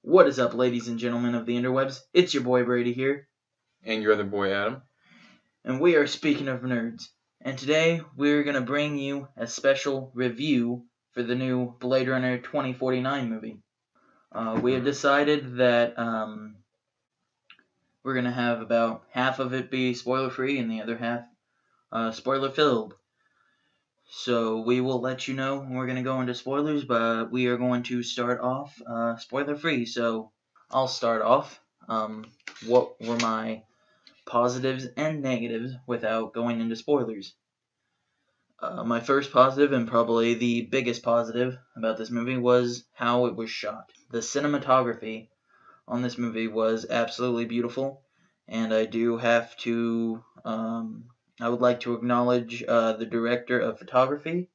What is up, ladies and gentlemen of the interwebs? It's your boy Brady here. And your other boy Adam. And we are Speaking of Nerds. And today we're going to bring you a special review for the new Blade Runner 2049 movie. We have decided that we're going to have about half of it be spoiler-free and the other half spoiler-filled. So we will let you know when we're going to go into spoilers, but we are going to start off spoiler-free. So I'll start off. What were my positives and negatives without going into spoilers? My first positive, and probably the biggest positive about this movie, was how it was shot. The cinematography on this movie was absolutely beautiful, and I do have to, I would like to acknowledge the director of photography,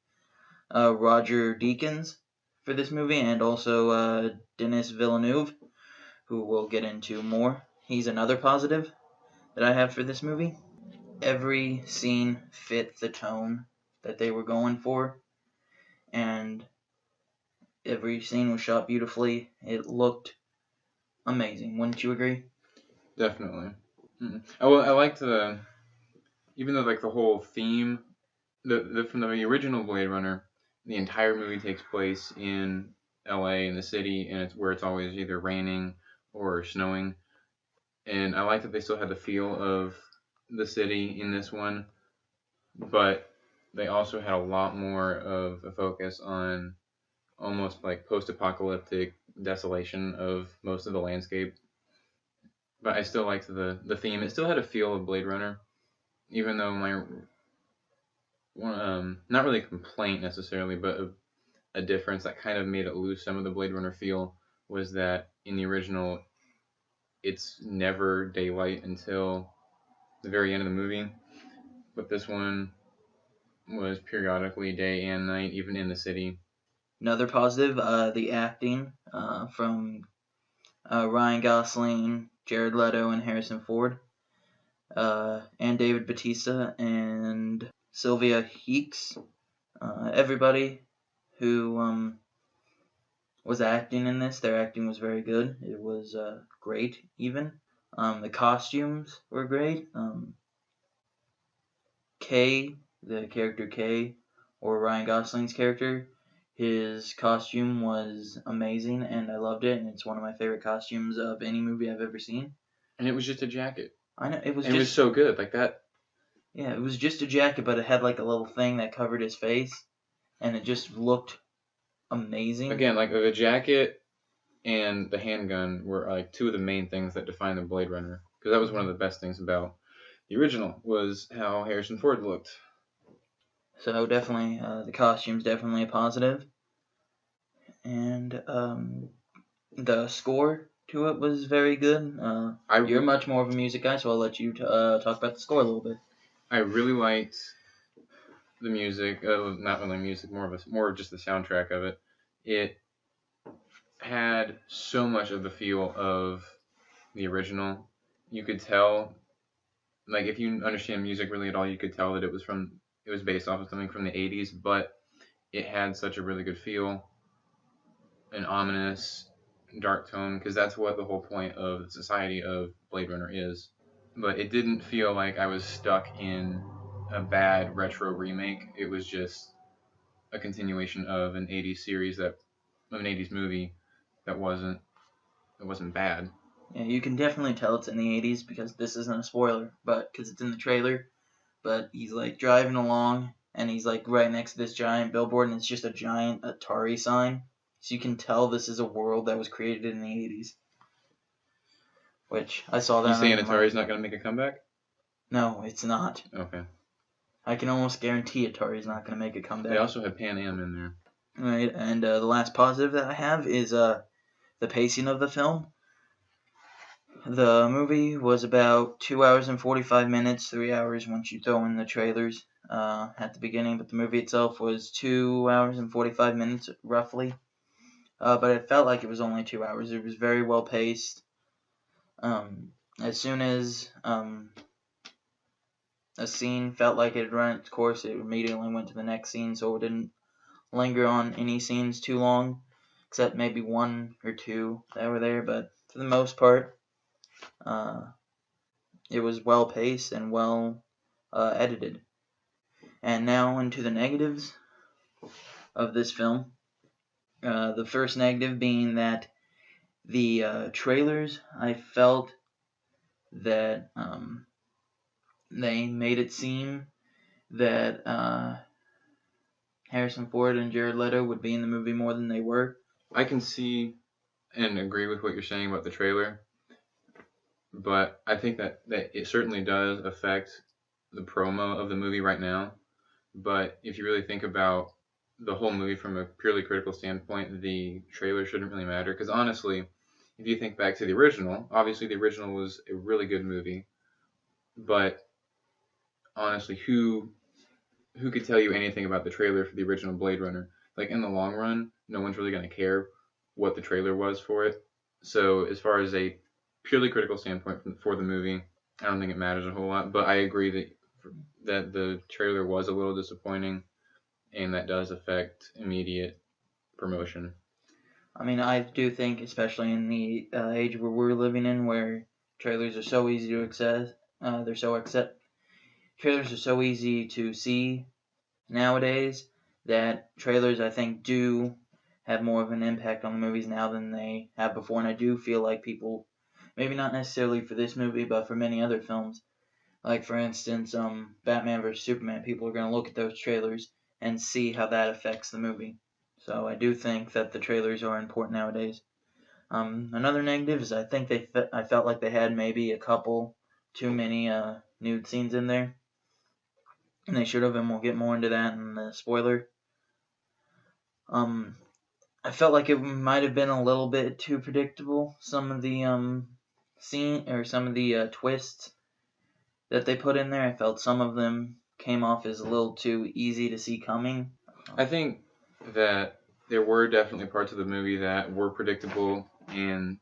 Roger Deakins, for this movie, and also Denis Villeneuve, who we'll get into more. He's another positive that I have for this movie. Every scene fit the tone that they were going for, and every scene was shot beautifully. It looked amazing. Wouldn't you agree? Definitely. I liked even though like the whole theme, from the original Blade Runner, the entire movie takes place in L.A. in the city, and it's always either raining or snowing. And I like that they still had the feel of the city in this one, but they also had a lot more of a focus on almost like post-apocalyptic desolation of most of the landscape. But I still liked the theme. It still had a feel of Blade Runner, even though my not really a complaint necessarily, but a difference that kind of made it lose some of the Blade Runner feel was that in the original, it's never daylight until the very end of the movie, but this one was periodically day and night, even in the city. Another positive, the acting from Ryan Gosling, Jared Leto, and Harrison Ford, and David Bautista and Sylvia Heeks. Everybody who was acting in this, their acting was very good. It was great, even. The costumes were great. Kay, the character Kay, or Ryan Gosling's character, his costume was amazing, and I loved it, and it's one of my favorite costumes of any movie I've ever seen. And it was just a jacket. I know, it was so good, like that. Yeah, it was just a jacket, but it had like a little thing that covered his face, and it just looked amazing. Again, like the jacket and the handgun were like two of the main things that define the Blade Runner, because that was one of the best things about the original was how Harrison Ford looked. So definitely, the costume's definitely a positive, and the score to it was very good. You're much more of a music guy, so I'll let you talk about the score a little bit. I really liked the music, not really music, more of just the soundtrack of it. It had so much of the feel of the original. You could tell, like if you understand music really at all, you could tell that it was based off of something from the 80s, but it had such a really good feel, an ominous, dark tone, because that's what the whole point of the society of Blade Runner is. But it didn't feel like I was stuck in a bad retro remake. It was just a continuation of an 80s series of an 80s movie that wasn't bad. Yeah, you can definitely tell it's in the 80s because this isn't a spoiler, but because it's in the trailer. But he's like driving along, and he's like right next to this giant billboard, and it's just a giant Atari sign. So you can tell this is a world that was created in the 80s. Which I saw that. You saying Atari's not going to make a comeback? No, it's not. Okay. I can almost guarantee Atari's not going to make a comeback. They also had Pan Am in there. Right, and the last positive that I have is the pacing of the film. The movie was about 2 hours and 45 minutes, 3 hours once you throw in the trailers at the beginning, but the movie itself was 2 hours and 45 minutes roughly. But it felt like it was only 2 hours. It was very well paced. As soon as a scene felt like it had run its course, it immediately went to the next scene, so it didn't linger on any scenes too long. except maybe one or two that were there. But for the most part, it was well paced and well edited. And now into the negatives of this film. The first negative being that the trailers, I felt that they made it seem that Harrison Ford and Jared Leto would be in the movie more than they were. I can see and agree with what you're saying about the trailer, but I think that it certainly does affect the promo of the movie right now. But if you really think about the whole movie from a purely critical standpoint, the trailer shouldn't really matter. Because honestly, if you think back to the original, obviously the original was a really good movie. But honestly, who could tell you anything about the trailer for the original Blade Runner? Like in the long run, no one's really going to care what the trailer was for it. So as far as a purely critical standpoint for the movie, I don't think it matters a whole lot. But I agree that the trailer was a little disappointing, and that does affect immediate promotion. I mean, I do think, especially in the age where we're living in, where trailers are so easy to access, trailers are so easy to see nowadays, that trailers, I think, do have more of an impact on the movies now than they have before. And I do feel like people, maybe not necessarily for this movie, but for many other films, like for instance, Batman vs Superman, people are going to look at those trailers and see how that affects the movie. So I do think that the trailers are important nowadays. Another negative is I think I felt like they had maybe a couple too many nude scenes in there, and they should have, and we'll get more into that in the spoiler. I felt like it might have been a little bit too predictable. Some of the scene or some of the twists that they put in there, I felt some of them came off as a little too easy to see coming. I think that there were definitely parts of the movie that were predictable and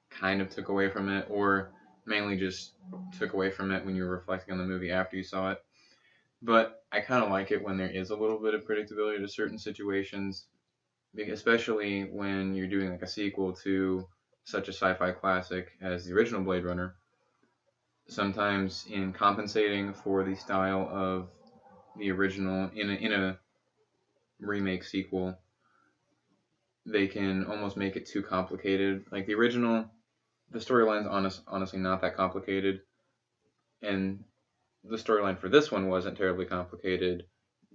kind of took away from it, or mainly just took away from it when you were reflecting on the movie after you saw it. But I kind of like it when there is a little bit of predictability to certain situations, especially when you're doing like a sequel to such a sci-fi classic as the original Blade Runner. Sometimes in compensating for the style of the original in a remake sequel, they can almost make it too complicated. Like the original, the storyline's honestly not that complicated, and the storyline for this one wasn't terribly complicated,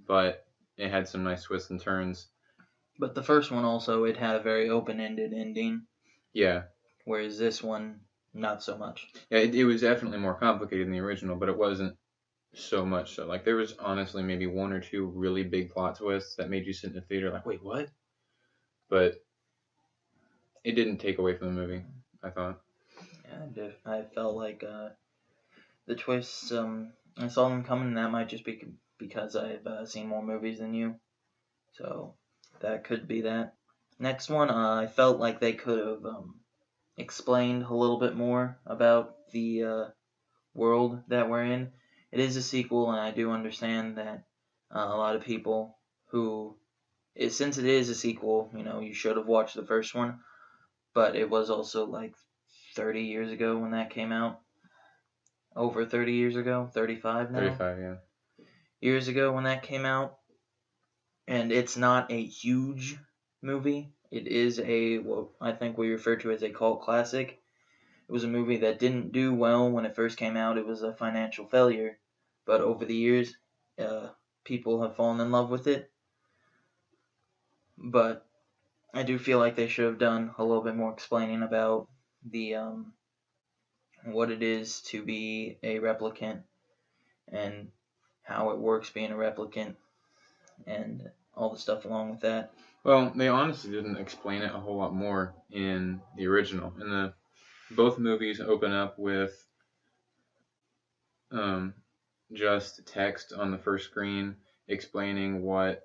but it had some nice twists and turns. But the first one also, it had a very open-ended ending. Yeah. Whereas this one, not so much. Yeah, it was definitely more complicated than the original, but it wasn't so much so. Like there was honestly maybe one or two really big plot twists that made you sit in the theater like, wait, what? But it didn't take away from the movie, I thought. Yeah, I felt like the twists, I saw them coming, and that might just be because I've seen more movies than you. So that could be that. Next one, I felt like they could have explained a little bit more about the world that we're in. It is a sequel, and I do understand that a lot of people who, since it is a sequel, you should have watched the first one, but it was also like 30 years ago when that came out. Over 30 years ago, 35 now? 35, yeah. Years ago when that came out, and it's not a huge movie. It is what I think we refer to as a cult classic. It was a movie that didn't do well when it first came out. It was a financial failure, but over the years, people have fallen in love with it. But I do feel like they should have done a little bit more explaining about the what it is to be a replicant and how it works being a replicant and all the stuff along with that. Well, they honestly didn't explain it a whole lot more in the original. In both movies open up with just text on the first screen explaining what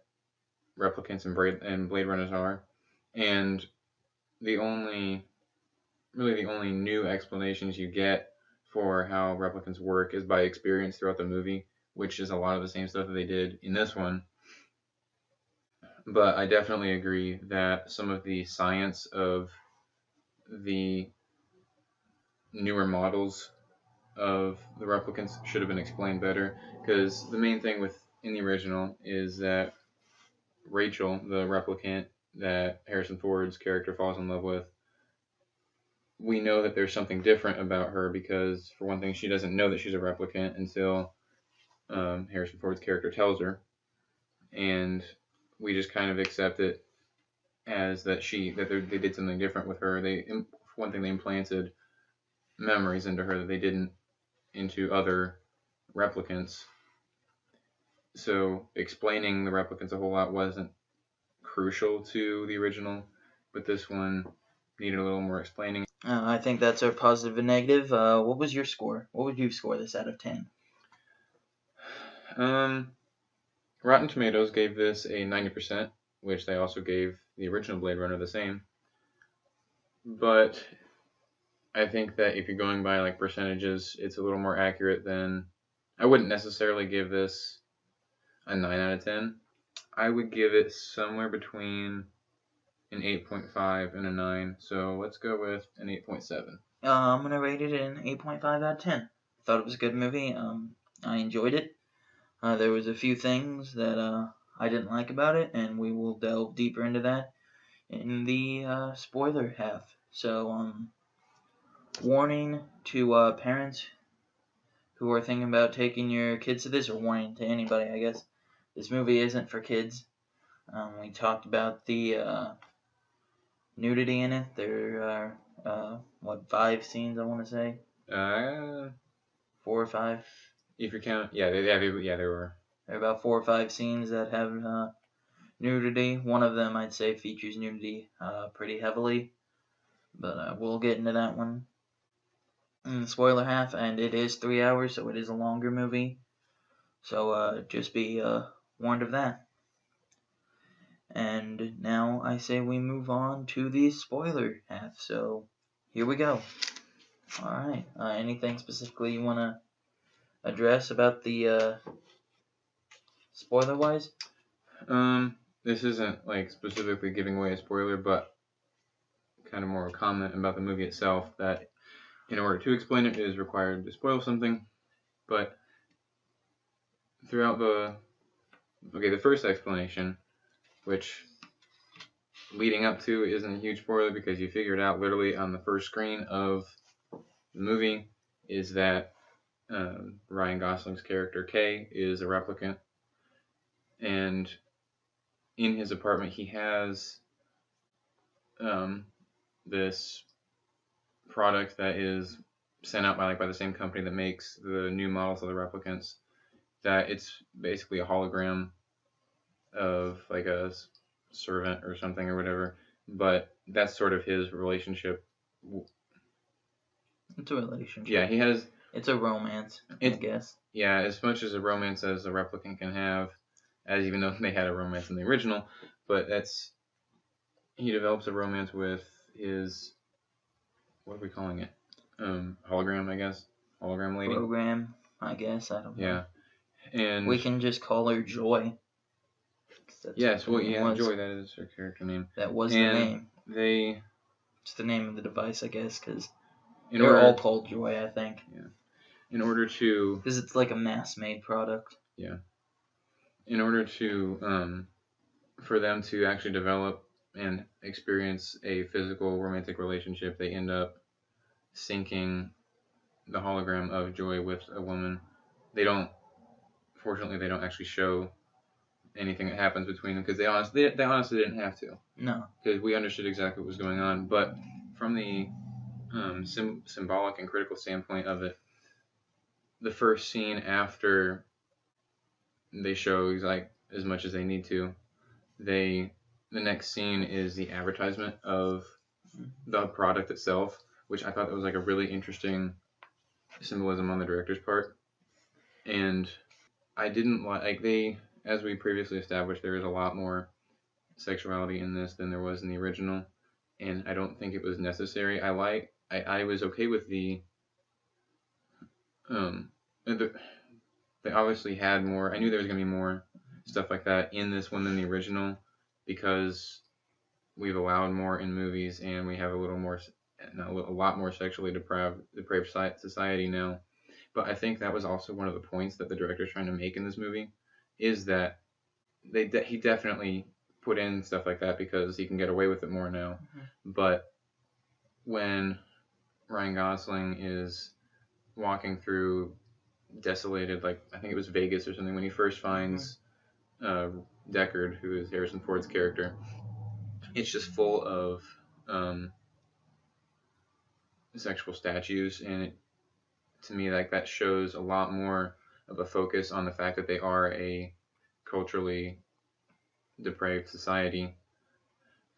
replicants and Blade Runners are, and the only new explanations you get for how replicants work is by experience throughout the movie, which is a lot of the same stuff that they did in this one. But I definitely agree that some of the science of the newer models of the replicants should have been explained better. Because the main thing with in the original is that Rachel, the replicant that Harrison Ford's character falls in love with, we know that there's something different about her because, for one thing, she doesn't know that she's a replicant until Harrison Ford's character tells her, and we just kind of accept it as that they did something different with her. For one thing, they implanted memories into her that they didn't into other replicants. So explaining the replicants a whole lot wasn't crucial to the original, but this one needed a little more explaining. I think that's our positive and negative. What was your score? What would you score this out of 10? Rotten Tomatoes gave this a 90%, which they also gave the original Blade Runner the same. But I think that if you're going by like percentages, it's a little more accurate than. I wouldn't necessarily give this a 9 out of 10. I would give it somewhere between an 8.5 and a 9. So let's go with an 8.7. I'm going to rate it an 8.5 out of 10. Thought it was a good movie. I enjoyed it. There was a few things that I didn't like about it, and we will delve deeper into that in the spoiler half. So, warning to parents who are thinking about taking your kids to this, or warning to anybody, I guess. This movie isn't for kids. We talked about the nudity in it. There are, 5 scenes, I want to say? 4 or 5? If you count, there were. There are about 4 or 5 scenes that have nudity. One of them, I'd say, features nudity pretty heavily. But we'll get into that one in the spoiler half. And it is 3 hours, so it is a longer movie. So just be warned of that. And now I say we move on to the spoiler half. So here we go. Alright. Anything specifically you want to address about the spoiler-wise? This isn't like specifically giving away a spoiler, but kind of more a comment about the movie itself, that in order to explain it, it is required to spoil something. But throughout the first explanation, which leading up to isn't a huge spoiler because you figure it out literally on the first screen of the movie, is that Ryan Gosling's character Kay is a replicant, and in his apartment he has this product that is sent out by the same company that makes the new models of the replicants, that it's basically a hologram of like a servant or something or whatever, but that's sort of his relationship. It's a relationship. Yeah, he has. It's a romance, I guess. Yeah, as much as a romance as a replicant can have, as even though they had a romance in the original, but he develops a romance with his, what are we calling it? Hologram, I guess. Hologram lady. Program, I guess. I don't know. Yeah, and we can just call her Joy. Yes, Joy. That is her character name. That was the name. It's the name of the device, I guess, because they're all called Joy, I think. Yeah. In order to. Because it's like a mass-made product. Yeah. In order to, for them to actually develop and experience a physical romantic relationship, they end up syncing the hologram of Joy with a woman. Fortunately, they don't actually show anything that happens between them because they honestly didn't have to. No. Because we understood exactly what was going on. But from the symbolic and critical standpoint of it, the first scene after they show like as much as they need to, the next scene is the advertisement of the product itself, which I thought that was like a really interesting symbolism on the director's part. And I didn't as we previously established, there is a lot more sexuality in this than there was in the original, and I don't think it was necessary. I was okay with they obviously had more. I knew there was going to be more stuff like that in this one than the original, because we've allowed more in movies and we have a lot more sexually depraved society now. But I think that was also one of the points that the director's trying to make in this movie, is that he definitely put in stuff like that because he can get away with it more now. But when Ryan Gosling is walking through desolated, like I think it was Vegas or something, when he first finds Deckard, who is Harrison Ford's character, it's just full of sexual statues, and to me, like, that shows a lot more of a focus on the fact that they are a culturally depraved society,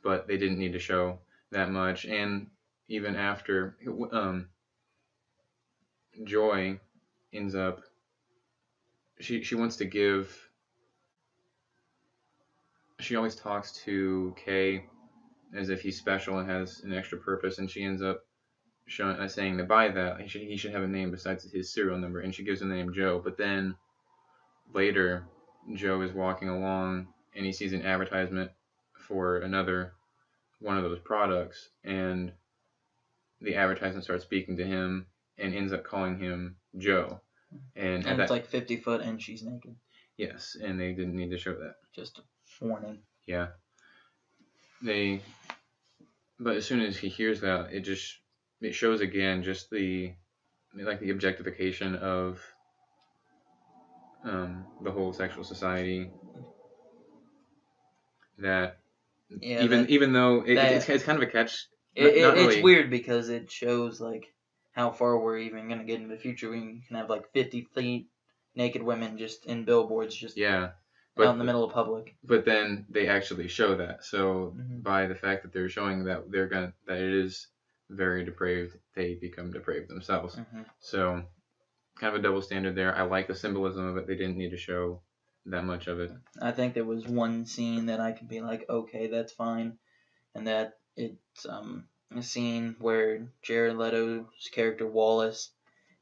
but they didn't need to show that much. And even after Joy ends up, she wants to give, she always talks to Kay as if he's special and has an extra purpose, and she ends up saying that by that he should have a name besides his serial number, and she gives him the name Joe. But then later, Joe is walking along and he sees an advertisement for another one of those products, and the advertisement starts speaking to him and ends up calling him Joe. And it's like 50 foot and she's naked. Yes, and they didn't need to show that. Just a warning. Yeah. But as soon as he hears that, it shows again just the objectification of the whole sexual society. That even though it's kind of a catch. It's weird because it shows like how far we're even gonna get in the future. We can have like 50 feet naked women just in billboards, just out in the middle of public. But then they actually show that. So by the fact that they're showing that that it is very depraved, they become depraved themselves. So kind of a double standard there. I like the symbolism of it. They didn't need to show that much of it. I think there was one scene that I could be like, okay, that's fine, and that it's a scene where Jared Leto's character Wallace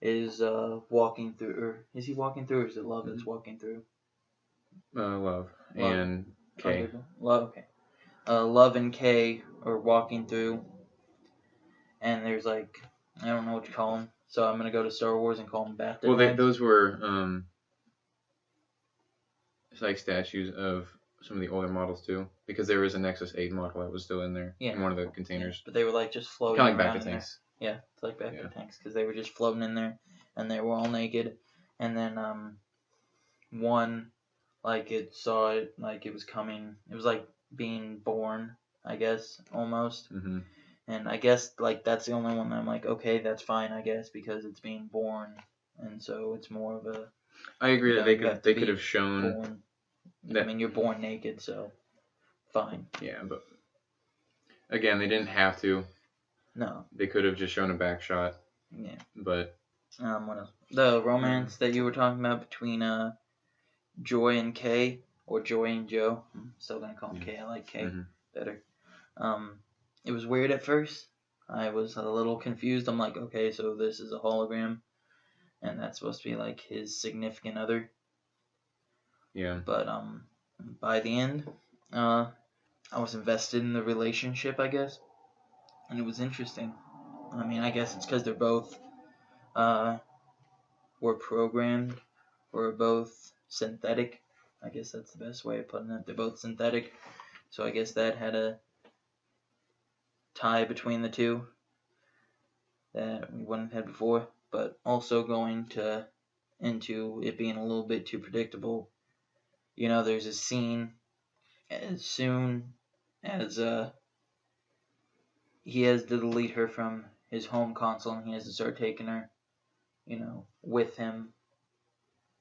is walking through, or is he walking through, or is it Love that's walking through? Love and Kay. Okay. Love and Kay are walking through, and there's like, I don't know what you call them, so I'm gonna go to Star Wars and call them bathtub. Well, those were it's like statues of some of the older models too, because there was a Nexus 8 model that was still in there in one of the containers. But they were like just floating. Kind of like Bacta tanks. Yeah, it's like Bacta tanks because they were just floating in there, and they were all naked. And then one, like it saw it like it was coming. It was like being born, I guess, almost. And I guess like that's the only one that I'm like, okay, that's fine, I guess, because it's being born, and so it's more of a. I agree that they could have shown. Born. I mean, you're born naked, so fine. Yeah, but again, they didn't have to. No. They could have just shown a back shot. Yeah. But what else? The romance that you were talking about between Joy and Kay, or Joy and Joe. I'm still gonna call him Kay. I like Kay better. It was weird at first. I was a little confused. I'm like, okay, so this is a hologram, and that's supposed to be like his significant other. Yeah. But by the end, I was invested in the relationship, I guess, and it was interesting. I mean, I guess it's because they're both were programmed, or both synthetic. I guess that's the best way of putting it. They're both synthetic, so I guess that had a tie between the two that we wouldn't have had before. But also going into it being a little bit too predictable. You know, there's a scene as soon as he has to delete her from his home console and he has to start taking her, with him.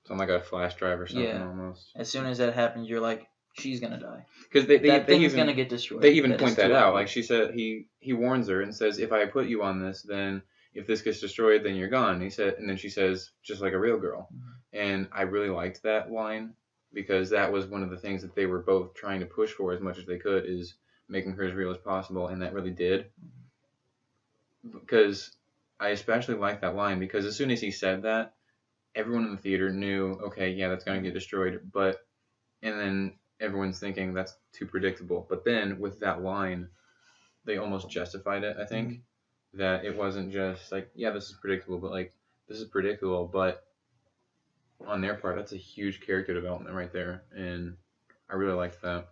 Something like a flash drive or something almost. As soon as that happens, you're like, she's gonna die. Because that thing's gonna get destroyed. They even point that out. Like she said, he warns her and says, if I put you on this, then if this gets destroyed, then you're gone. And then she says, just like a real girl. And I really liked that line, because that was one of the things that they were both trying to push for as much as they could, is making her as real as possible, and that really did. Because I especially liked that line, because as soon as he said that, everyone in the theater knew, okay, yeah, that's going to get destroyed. And then everyone's thinking that's too predictable. But then with that line, they almost justified it. I think that it wasn't just like, yeah, this is predictable, but like this is predictable, but on their part, that's a huge character development right there, and I really liked that.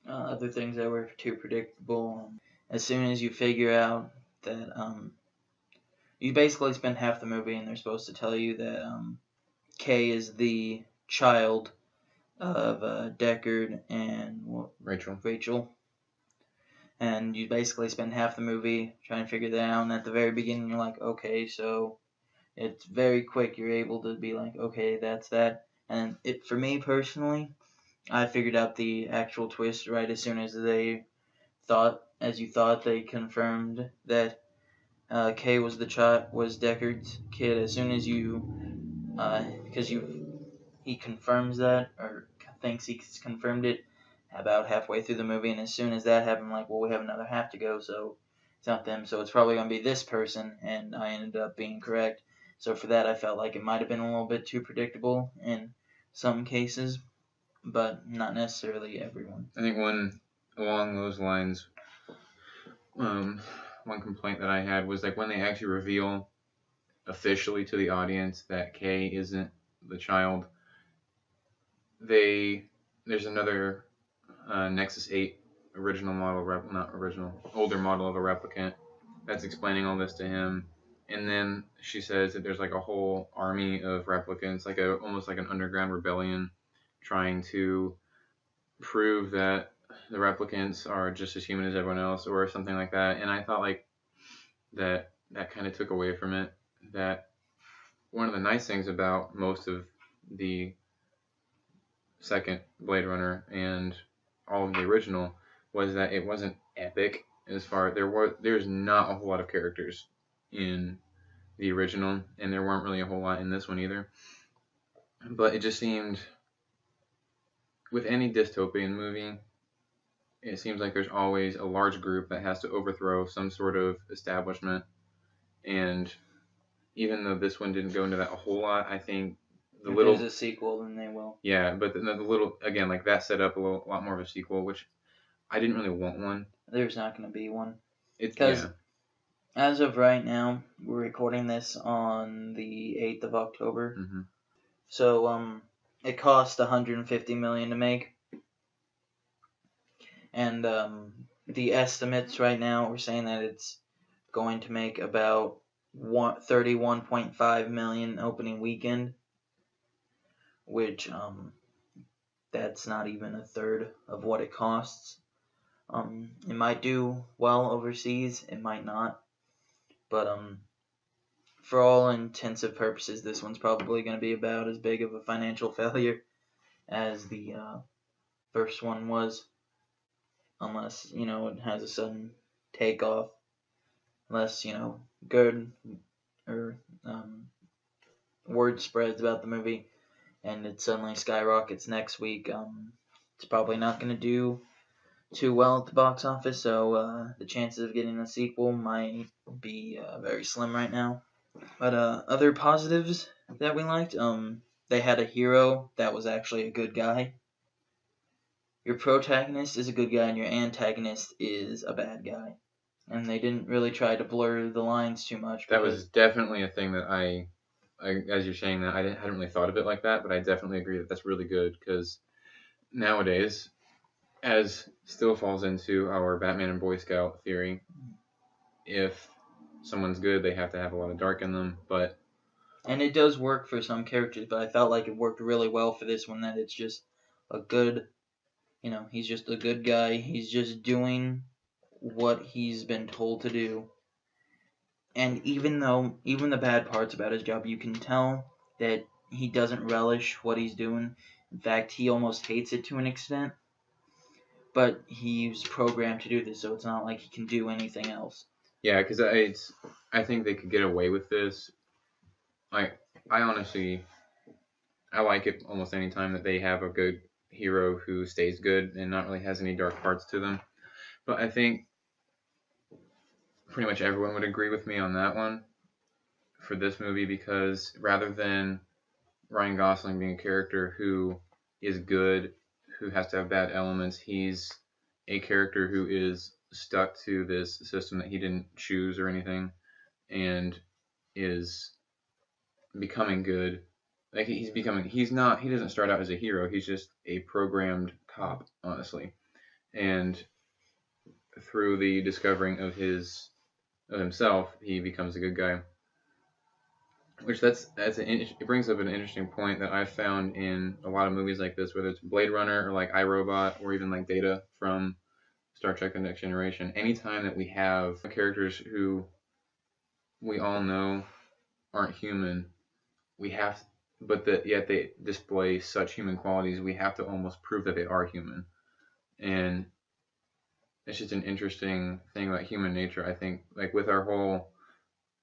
Other things that were too predictable. As soon as you figure out that you basically spend half the movie and they're supposed to tell you that Kay is the child of Deckard and Rachel. And you basically spend half the movie trying to figure that out, and at the very beginning you're like, okay, so it's very quick. You're able to be like, okay, that's that. And it, for me personally, I figured out the actual twist right as soon as they they confirmed that Kay was was Deckard's kid. As soon as because he confirms that, or thinks he's confirmed it about halfway through the movie, and as soon as that happened, I'm like, well, we have another half to go, so it's not them, so it's probably going to be this person, and I ended up being correct. So for that, I felt like it might have been a little bit too predictable in some cases, but not necessarily everyone. I think one along those lines, one complaint that I had was like when they actually reveal officially to the audience that Kay isn't the child, there's another Nexus 8 original model, not original, older model of a replicant that's explaining all this to him. And then she says that there's like a whole army of replicants, like almost like an underground rebellion, trying to prove that the replicants are just as human as everyone else, or something like that. And I thought like that kind of took away from it. That one of the nice things about most of the second Blade Runner and all of the original was that it wasn't epic as far there's not a whole lot of characters in the original, and there weren't really a whole lot in this one either. But it just seemed, with any dystopian movie, it seems like there's always a large group that has to overthrow some sort of establishment. And even though this one didn't go into that a whole lot, I think if there's a sequel, then they will. Yeah, but the little, again, like that set up a lot more of a sequel, which I didn't really want one. There's not going to be one. Because as of right now, we're recording this on the 8th of October. Mm-hmm. So it cost $150 million to make. And the estimates right now are saying that it's going to make about $31.5 million opening weekend, which that's not even a third of what it costs. It might do well overseas, it might not, but for all intents purposes, this one's probably going to be about as big of a financial failure as the first one was, unless it has a sudden takeoff, unless good or word spreads about the movie and it suddenly skyrockets next week. It's probably not going to do too well at the box office, so the chances of getting a sequel might be very slim right now. But other positives that we liked, they had a hero that was actually a good guy. Your protagonist is a good guy and your antagonist is a bad guy. And they didn't really try to blur the lines too much. That was definitely a thing that I as you're saying that, I hadn't really thought of it like that, but I definitely agree that that's really good, because nowadays, as still falls into our Batman and Boy Scout theory, if someone's good, they have to have a lot of dark in them, and it does work for some characters, but I felt like it worked really well for this one, that it's just a good, he's just a good guy, he's just doing what he's been told to do. And even the bad parts about his job, you can tell that he doesn't relish what he's doing. In fact, he almost hates it to an extent. But he's programmed to do this, so it's not like he can do anything else. Yeah, because I think they could get away with this. I honestly, I like it almost any time that they have a good hero who stays good and not really has any dark parts to them. But I think pretty much everyone would agree with me on that one for this movie, because rather than Ryan Gosling being a character who is good, who has to have bad elements. He's a character who is stuck to this system that he didn't choose or anything, and is becoming good. Like he doesn't start out as a hero. He's just a programmed cop, honestly. And through the discovering of himself, he becomes a good guy. Which it brings up an interesting point that I've found in a lot of movies like this, whether it's Blade Runner or like iRobot or even like Data from Star Trek: The Next Generation. Anytime that we have characters who we all know aren't human, yet they display such human qualities, we have to almost prove that they are human. And it's just an interesting thing about human nature. I think, like with our whole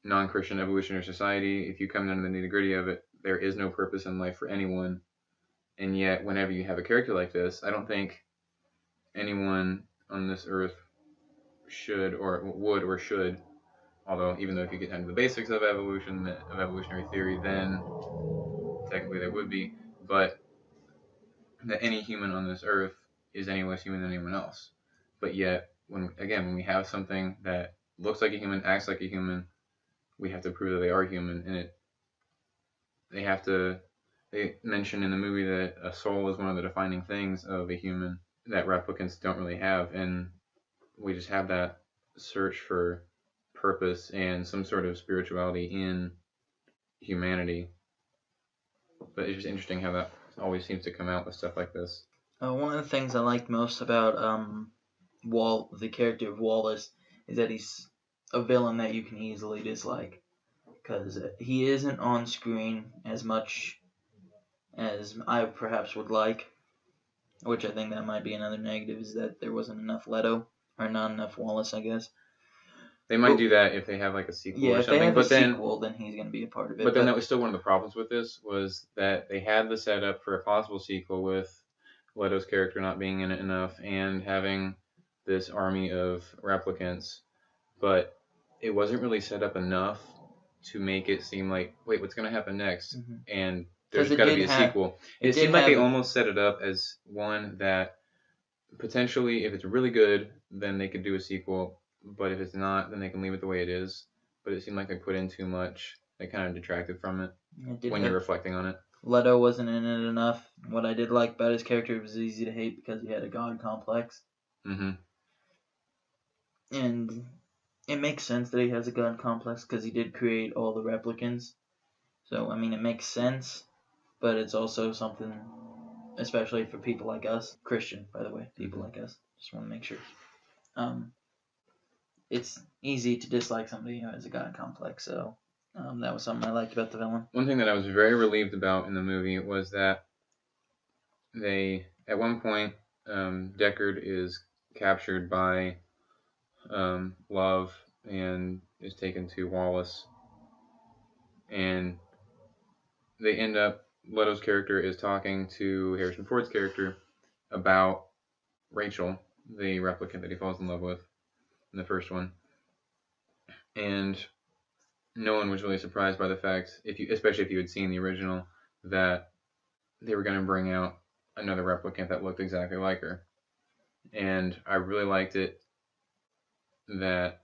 non-Christian evolutionary society, if you come down to the nitty-gritty of it, there is no purpose in life for anyone. And yet, whenever you have a character like this, I don't think anyone on this earth should or should, although even though if you get down to the basics of evolutionary theory, then technically there would be, but that any human on this earth is any less human than anyone else. But yet, when we have something that looks like a human, acts like a human, we have to prove that they are human, and they mention in the movie that a soul is one of the defining things of a human that replicants don't really have, and we just have that search for purpose and some sort of spirituality in humanity. But it's just interesting how that always seems to come out with stuff like this. One of the things I liked most about the character of Wallace, is that he's a villain that you can easily dislike, because he isn't on screen as much as I perhaps would like, which I think that might be another negative, is that there wasn't enough Leto, or not enough Wallace, I guess. They might do that if they have like a sequel or something. Yeah, if they have a sequel, then he's going to be a part of it. But then that was still one of the problems with this, was that they had the setup for a possible sequel with Leto's character not being in it enough and having this army of replicants, but it wasn't really set up enough to make it seem like, wait, what's going to happen next? Mm-hmm. And there's got to be a sequel. It seemed like they almost set it up as one that potentially, if it's really good, then they could do a sequel, but if it's not, then they can leave it the way it is. But it seemed like they put in too much. They kind of detracted from it when you're reflecting on it. Leto wasn't in it enough. What I did like about his character, it was easy to hate because he had a god complex. Mm-hmm. And it makes sense that he has a god complex because he did create all the replicants. So, I mean, it makes sense, but it's also something, especially for people like us, Christian, by the way, people like us, just want to make sure. It's easy to dislike somebody who has a god complex, so that was something I liked about the villain. One thing that I was very relieved about in the movie was that at one point, Deckard is captured by Love and is taken to Wallace, and they end up, Leto's character is talking to Harrison Ford's character about Rachel, the replicant that he falls in love with in the first one. And no one was really surprised by the fact, especially if you had seen the original, that they were going to bring out another replicant that looked exactly like her. And I really liked it that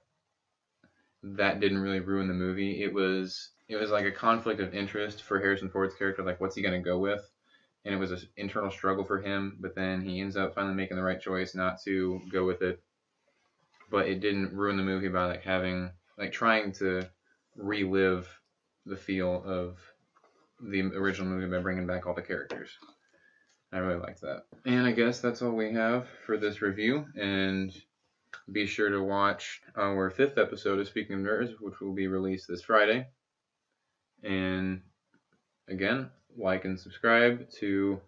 didn't really ruin the movie. It was like a conflict of interest for Harrison Ford's character, like what's he going to go with? And it was an internal struggle for him, but then he ends up finally making the right choice not to go with it. But it didn't ruin the movie by trying to relive the feel of the original movie by bringing back all the characters. I really liked that. And I guess that's all we have for this review. And be sure to watch our 5th episode of Speaking of Nerds, which will be released this Friday. And again, like and subscribe to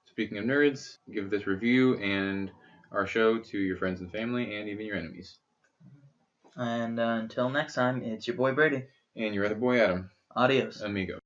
Speaking of Nerds. Give this review and our show to your friends and family and even your enemies. And until next time, it's your boy Brady. And your other boy Adam. Adios. Amigo.